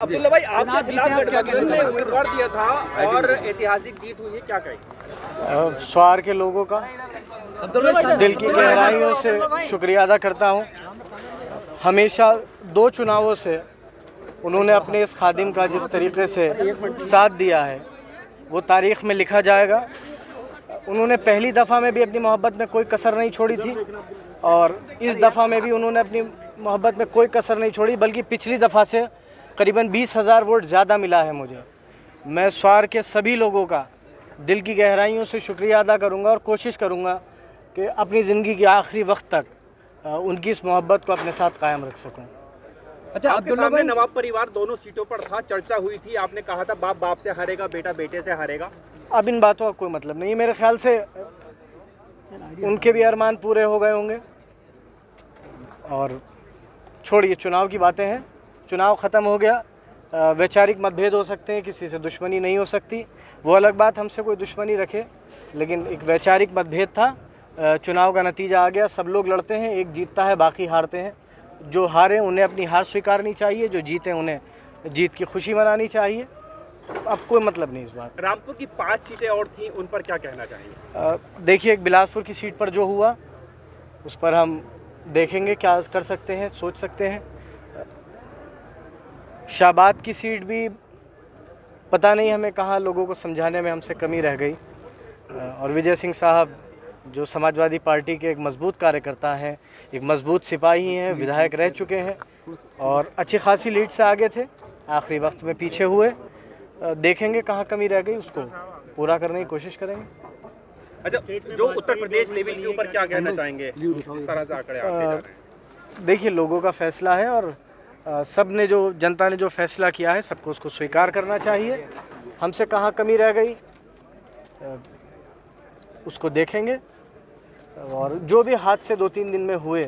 अब्दुल्ला भाई, आपके खिलाफ गठबंधन ने उम्मीदवार दिया था और ऐतिहासिक जीत हुई है, क्या कहें? स्वार के लोगों का दिल की गहराइयों से शुक्रिया अदा करता हूं। हमेशा दो चुनावों से उन्होंने अपने इस खादिम का जिस तरीके से साथ दिया है वो तारीख़ में लिखा जाएगा। उन्होंने पहली दफ़ा में भी अपनी मोहब्बत में कोई कसर नहीं छोड़ी थी और इस दफ़ा में भी उन्होंने अपनी मोहब्बत में कोई कसर नहीं छोड़ी, बल्कि पिछली दफ़ा से करीबन 20,000 वोट ज़्यादा मिला है मुझे। मैं स्वार के सभी लोगों का दिल की गहराइयों से शुक्रिया अदा करूंगा और कोशिश करूंगा कि अपनी ज़िंदगी के आखिरी वक्त तक उनकी इस मोहब्बत को अपने साथ कायम रख सकूं। अच्छा, अब्दुल्ला भाई, नवाब परिवार दोनों सीटों पर था, चर्चा हुई थी, आपने कहा था बाप बाप से हारेगा, बेटा बेटे से हारेगा। अब इन बातों का कोई मतलब नहीं है। मेरे ख्याल से उनके भी अरमान पूरे हो गए होंगे और छोड़िए, चुनाव की बातें हैं। चुनाव ख़त्म हो गया। वैचारिक मतभेद हो सकते हैं, किसी से दुश्मनी नहीं हो सकती, वो अलग बात, हमसे कोई दुश्मनी रखे, लेकिन एक वैचारिक मतभेद था। चुनाव का नतीजा आ गया, सब लोग लड़ते हैं, एक जीतता है बाकी हारते हैं। जो हारे उन्हें अपनी हार स्वीकारनी चाहिए, जो जीते उन्हें जीत की खुशी मनानी चाहिए। अब कोई मतलब नहीं इस बात। रामपुर की 5 सीटें और थी, उन पर क्या कहना चाहिए? देखिए, एक बिलासपुर की सीट पर जो हुआ उस पर हम देखेंगे क्या कर सकते हैं, सोच सकते हैं। शाहबाद की सीट भी पता नहीं हमें कहाँ लोगों को समझाने में हमसे कमी रह गई। और विजय सिंह साहब जो समाजवादी पार्टी के एक मजबूत कार्यकर्ता हैं, एक मजबूत सिपाही हैं, विधायक रह चुके हैं और अच्छी खासी लीड से आगे थे, आखिरी वक्त में पीछे हुए। देखेंगे कहाँ कमी रह गई, उसको पूरा करने की कोशिश करेंगे। अच्छा, जो उत्तर प्रदेश लेवल के ऊपर क्या कहना चाहेंगे, इस तरह से आंकड़े आते जा रहे हैं? देखिए, लोगों का फैसला है और सब ने जो जनता ने जो फैसला किया है सबको उसको स्वीकार करना चाहिए। हमसे कहाँ कमी रह गई उसको देखेंगे और जो भी हादसे 2-3 दिन में हुए,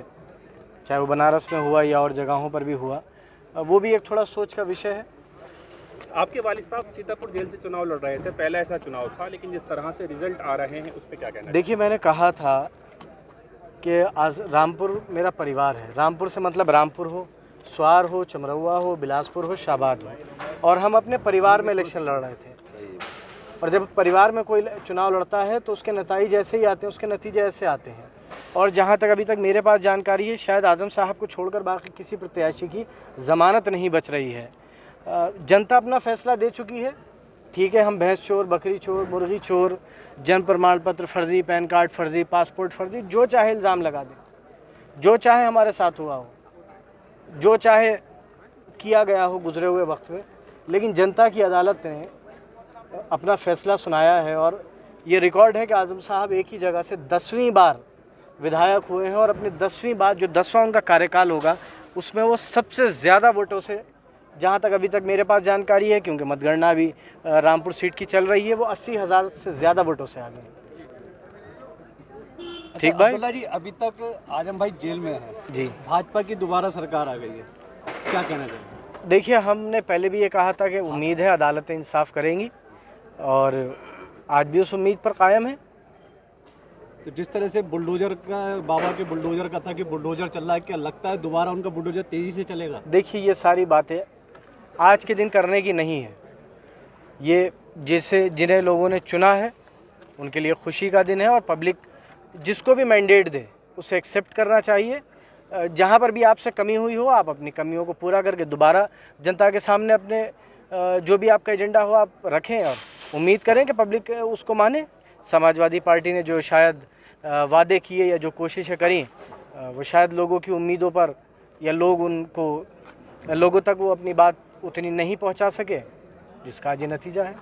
चाहे वो बनारस में हुआ या और जगहों पर भी हुआ, वो भी एक थोड़ा सोच का विषय है। आपके वालिद साहब सीतापुर जेल से चुनाव लड़ रहे थे, पहला ऐसा चुनाव था, लेकिन जिस तरह से रिजल्ट आ रहे हैं उस पर क्या कहना? देखिए, मैंने कहा था कि आज रामपुर मेरा परिवार है। रामपुर से मतलब रामपुर हो, स्वार हो, चमरौआ हो, बिलासपुर हो, शाहबाद हो, और हम अपने परिवार में इलेक्शन लड़ रहे थे। और जब परिवार में कोई चुनाव लड़ता है तो उसके नतीजे ऐसे ही आते हैं, उसके नतीजे ऐसे आते हैं। और जहाँ तक अभी तक मेरे पास जानकारी है, शायद आजम साहब को छोड़कर बाकी किसी प्रत्याशी की ज़मानत नहीं बच रही है। जनता अपना फैसला दे चुकी है। ठीक है, हम भैंस चोर, बकरी चोर, मुर्गी चोर, जन्म प्रमाण पत्र फर्जी, पैन कार्ड फर्जी, पासपोर्ट फर्जी, जो चाहे इल्ज़ाम लगा दें, जो चाहे हमारे साथ हुआ हो, जो चाहे किया गया हो गुजरे हुए वक्त में, लेकिन जनता की अदालत ने अपना फैसला सुनाया है। और ये रिकॉर्ड है कि आजम साहब एक ही जगह से 10वीं बार विधायक हुए हैं और अपनी 10वीं बार जो 10वां उनका कार्यकाल होगा उसमें वो सबसे ज़्यादा वोटों से, जहाँ तक अभी तक मेरे पास जानकारी है, क्योंकि मतगणना भी रामपुर सीट की चल रही है, वो 80,000 से ज़्यादा वोटों से आ गए। ठीक भाई? अब्दुल्ला जी, अभी तक आजम भाई जेल में है जी, भाजपा की दोबारा सरकार आ गई है, क्या कहना चाहिए? देखिए, हमने पहले भी ये कहा था कि उम्मीद है अदालतें इंसाफ करेंगी और आज भी उस उम्मीद पर कायम है। तो जिस तरह से बुलडोजर का, बाबा के बुलडोजर का था कि बुलडोजर चल रहा है, क्या लगता है दोबारा उनका बुलडोजर तेजी से चलेगा? देखिए, ये सारी बातें आज के दिन करने की नहीं है। ये जिन्हें लोगों ने चुना है उनके लिए खुशी का दिन है और पब्लिक जिसको भी मैंडेट दे उसे एक्सेप्ट करना चाहिए। जहाँ पर भी आपसे कमी हुई हो, आप अपनी कमियों को पूरा करके दोबारा जनता के सामने अपने जो भी आपका एजेंडा हो आप रखें और उम्मीद करें कि पब्लिक उसको माने। समाजवादी पार्टी ने जो शायद वादे किए या जो कोशिशें करी, वो शायद लोगों की उम्मीदों पर या लोगों तक वो अपनी बात उतनी नहीं पहुंचा सके, जिसका आज ये नतीजा है।